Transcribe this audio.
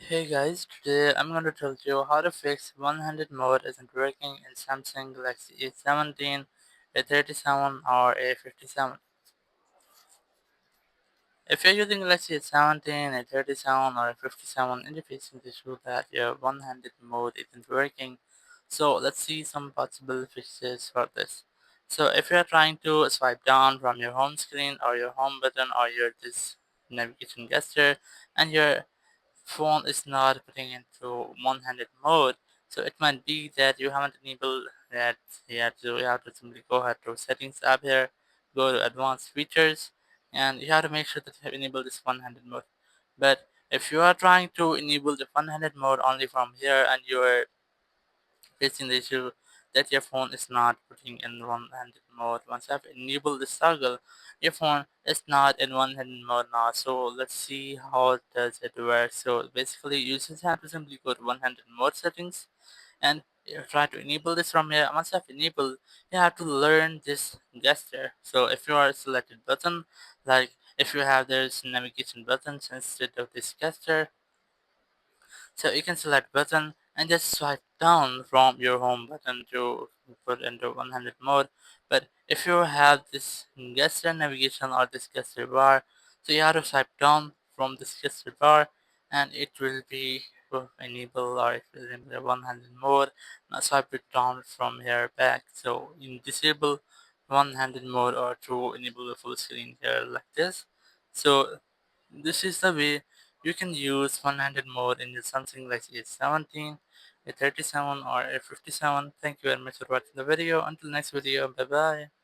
Hey guys, today I'm going to tell you how to fix one-handed mode isn't working in Samsung Galaxy A17, A37 or A57. If you're using Galaxy A17, A37 or A57 and you're facing the issue that your one-handed mode isn't working, so let's see some possible fixes for this. So if you're trying to swipe down from your home screen or your home button or your this navigation gesture and your phone is not putting into one-handed mode, so it might be that you haven't enabled that yet. So you have to simply go ahead to settings tab here, go to advanced features, and you have to make sure that you have enabled this one-handed mode. But if you are trying to enable the one-handed mode only from here and you're facing the issue that your phone is not putting in one-handed mode. Once you have enabled this toggle, your phone is not in one-handed mode now. So let's see how does it work. So basically, you just have to simply go to one-handed mode settings and you try to enable this from here. Once you have enabled, you have to learn this gesture. So if you are selected button, like if you have this navigation buttons instead of this gesture, so you can select button and just swipe down from your home button to put into one-handed mode. But if you have this gesture navigation or this gesture bar, so you have to swipe down from this gesture bar and it will be enable or it will enable the one-handed mode. Now swipe it down from here back. So in disable one-handed mode or to enable the full screen here like this. So this is the way you can use one-handed mode in your Samsung Galaxy A17, A37 or A57. Thank you very much for watching the video. Until next video, bye bye.